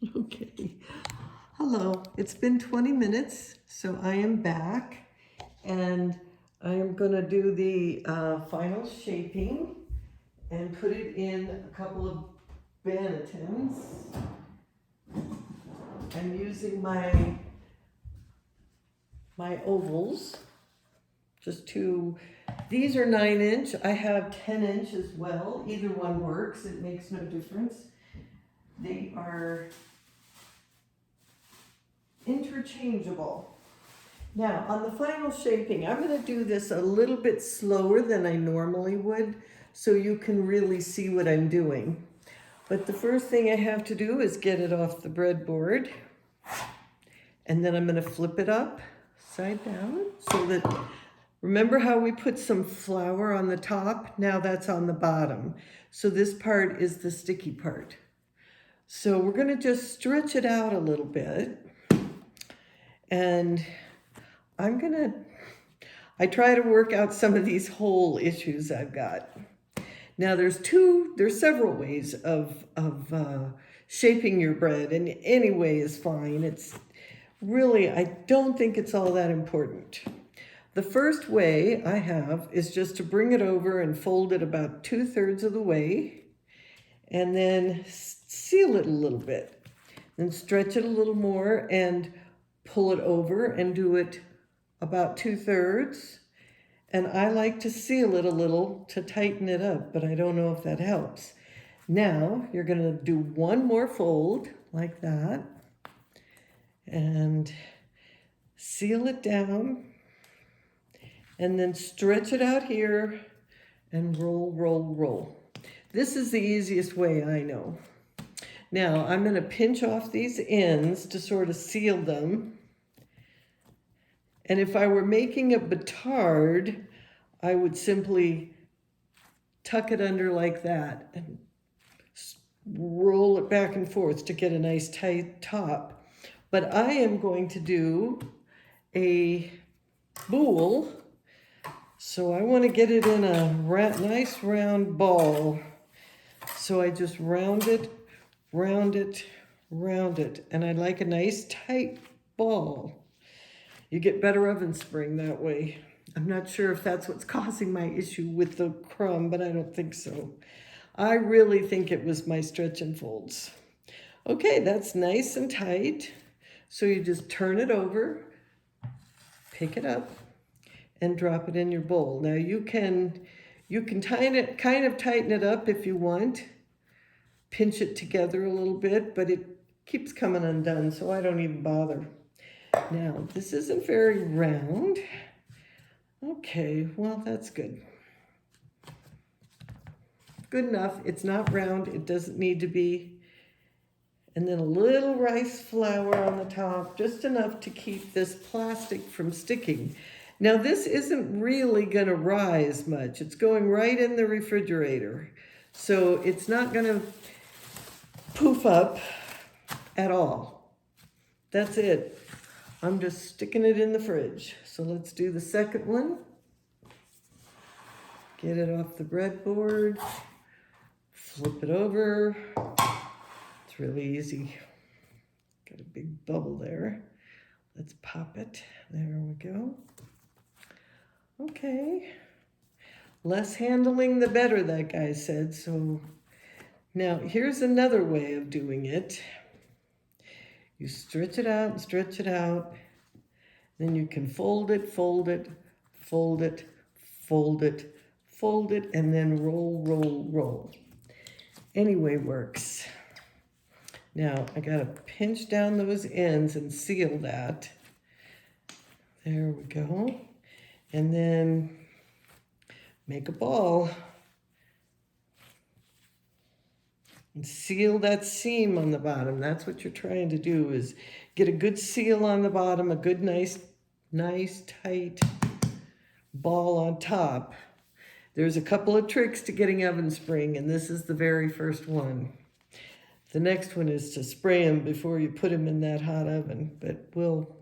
Okay. Hello. It's been 20 minutes, so I am back, and I am going to do the final shaping and put it in a couple of bannetons. I'm using my ovals, just two. These are 9-inch. I have 10-inch as well. Either one works. It makes no difference. They are interchangeable. Now, on the final shaping, I'm going to do this a little bit slower than I normally would, so you can really see what I'm doing. But the first thing I have to do is get it off the breadboard, and then I'm going to flip it up side down so that, remember how we put some flour on the top? Now that's on the bottom. So this part is the sticky part. So we're going to just stretch it out a little bit, and I try to work out some of these hole issues I've got. Now there's several ways of shaping your bread, and any way is fine. It's really, I don't think it's all that important. The first way I have is just to bring it over and fold it about 2/3 of the way, and then seal it a little bit. Then stretch it a little more and pull it over and do it about 2/3. And I like to seal it a little to tighten it up, but I don't know if that helps. Now you're going to do one more fold like that and seal it down, and then stretch it out here and roll, roll, roll. This is the easiest way I know. Now I'm going to pinch off these ends to sort of seal them. And if I were making a batard, I would simply tuck it under like that and roll it back and forth to get a nice tight top. But I am going to do a boule, so I want to get it in a nice round ball. So I just round it, round it, round it, and I like a nice tight ball. You get better oven spring that way. I'm not sure if that's what's causing my issue with the crumb, but I don't think so. I really think it was my stretch and folds. Okay, that's nice and tight. So you just turn it over, pick it up, and drop it in your bowl. Now you can kind of tighten it up if you want. Pinch it together a little bit, but it keeps coming undone, so I don't even bother. Now, this isn't very round. Okay, well, that's good. Good enough. It's not round. It doesn't need to be. And then a little rice flour on the top, just enough to keep this plastic from sticking. Now, this isn't really going to rise much. It's going right in the refrigerator. So it's not going to poof up at all. That's it. I'm just sticking it in the fridge. So let's do the second one. Get it off the breadboard. Flip it over. It's really easy. Got a big bubble there. Let's pop it. There we go. Okay. Less handling, the better, that guy said. So now here's another way of doing it. You stretch it out and stretch it out. Then you can fold it, fold it, fold it, fold it, fold it, and then roll, roll, roll. Any way works. Now I gotta pinch down those ends and seal that. There we go. And then make a ball. And seal that seam on the bottom. That's what you're trying to do, is get a good seal on the bottom, a good nice tight ball on top. There's a couple of tricks to getting oven spring, and this is the very first one. The next one is to spray them before you put them in that hot oven, but we'll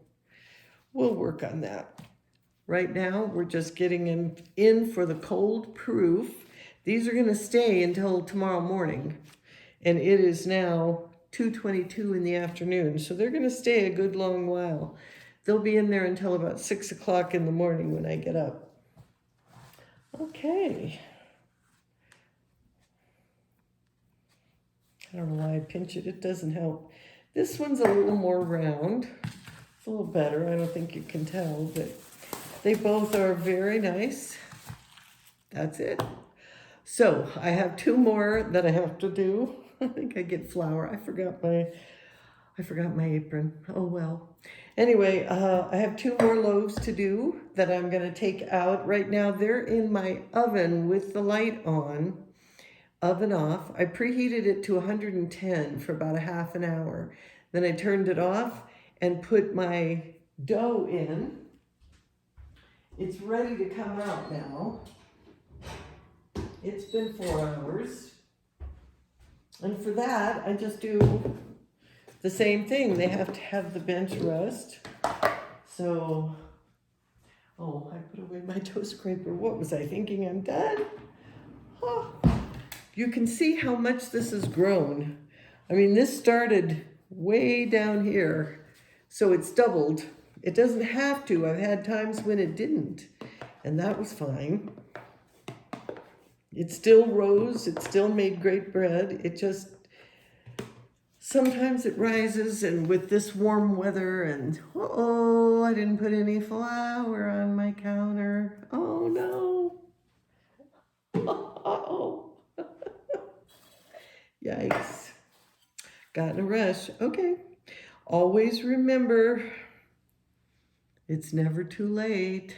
work on that. Right now, we're just getting them in for the cold proof. These are going to stay until tomorrow morning. And it is now 2:22 in the afternoon. So they're gonna stay a good long while. They'll be in there until about 6 o'clock in the morning when I get up. Okay. I don't know why I pinch it, it doesn't help. This one's a little more round. It's a little better, I don't think you can tell, but they both are very nice. That's it. So I have 2 more that I have to do. I think I get flour. I forgot my apron. Oh well. Anyway, I have 2 more loaves to do that I'm gonna take out. Right now they're in my oven with the light on, oven off. I preheated it to 110 for about a half an hour. Then I turned it off and put my dough in. It's ready to come out now. It's been 4 hours. And for that, I just do the same thing. They have to have the bench rest. So, oh, I put away my dough scraper. What was I thinking? I'm done. Oh. You can see how much this has grown. I mean, this started way down here, so it's doubled. It doesn't have to. I've had times when it didn't, and that was fine. It still rose. It still made great bread. It just, sometimes it rises, and with this warm weather, and uh-oh, I didn't put any flour on my counter. Oh, no. Uh-oh. Yikes. Got in a rush. Okay. Always remember, it's never too late.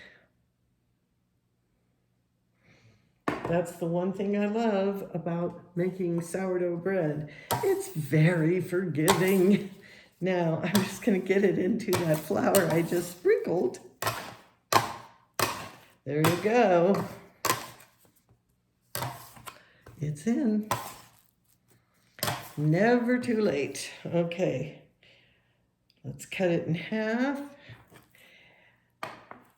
That's the one thing I love about making sourdough bread. It's very forgiving. Now, I'm just going to get it into that flour I just sprinkled. There you go. It's in. Never too late. Okay. Let's cut it in half.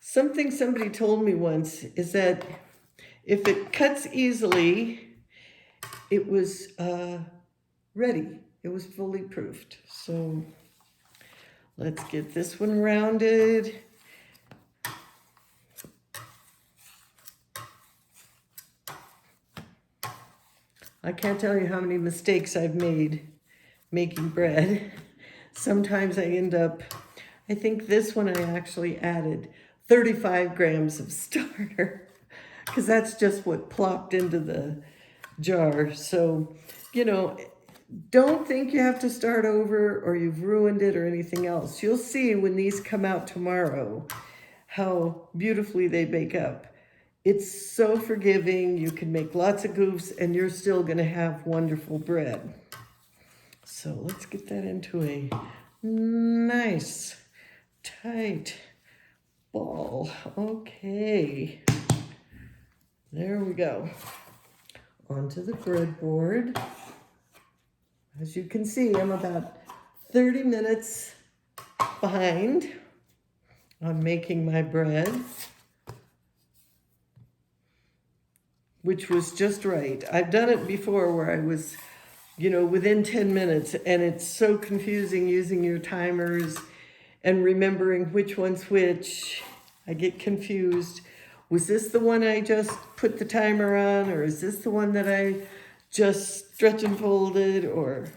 Something somebody told me once is that if it cuts easily, it was ready. It was fully proofed. So let's get this one rounded. I can't tell you how many mistakes I've made making bread. Sometimes I end up, I think this one I actually added 35 grams of starter because that's just what plopped into the jar. So, you know, don't think you have to start over or you've ruined it or anything else. You'll see when these come out tomorrow how beautifully they bake up. It's so forgiving. You can make lots of goofs and you're still going to have wonderful bread. So let's get that into a nice, tight ball. Okay. There we go. Onto the breadboard. As you can see, I'm about 30 minutes behind on making my bread, which was just right. I've done it before where I was, you know, within 10 minutes, and it's so confusing using your timers and remembering which one's which. I get confused. Was this the one I just put the timer on, or is this the one that I just stretch and folded, or,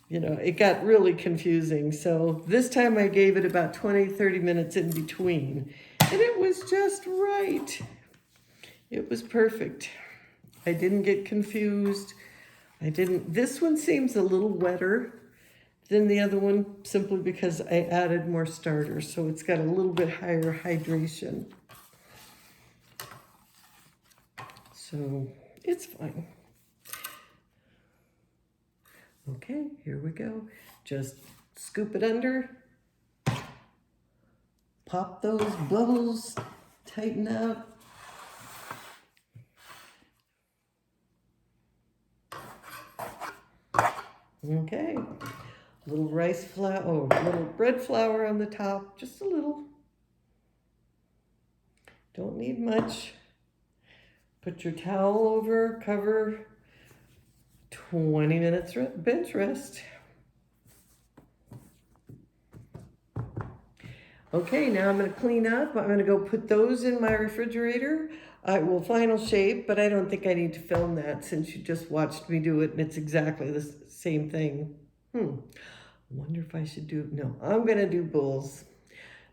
you know, it got really confusing. So this time I gave it about 20, 30 minutes in between, and it was just right. It was perfect. I didn't get confused. This one seems a little wetter than the other one simply because I added more starter, so it's got a little bit higher hydration. So it's fine. Okay, here we go. Just scoop it under, pop those bubbles, tighten up. Okay, little rice flour, oh, little bread flour on the top, just a little. Don't need much. Put your towel over, cover, 20 minutes bench rest. Okay, now I'm going to clean up. I'm going to go put those in my refrigerator. I will final shape, but I don't think I need to film that since you just watched me do it and it's exactly the same thing. I wonder if I should do, no, I'm going to do bowls.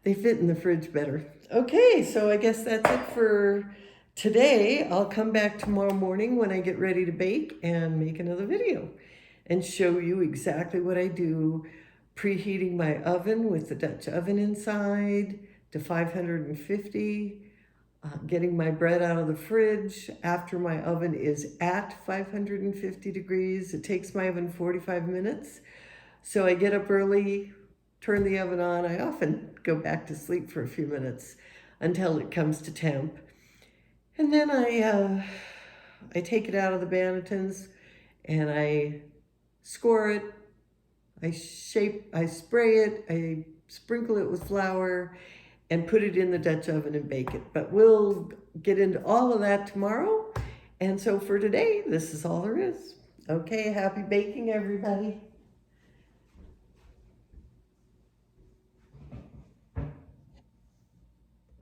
They fit in the fridge better. Okay, so I guess that's it for today. I'll come back tomorrow morning when I get ready to bake and make another video and show you exactly what I do, preheating my oven with the Dutch oven inside to 550, getting my bread out of the fridge after my oven is at 550 degrees. It takes my oven 45 minutes. So I get up early, turn the oven on. I often go back to sleep for a few minutes until it comes to temp. And then I take it out of the bannetons and I score it. I spray it, I sprinkle it with flour and put it in the Dutch oven and bake it. But we'll get into all of that tomorrow. And so for today, this is all there is. Okay, happy baking, everybody.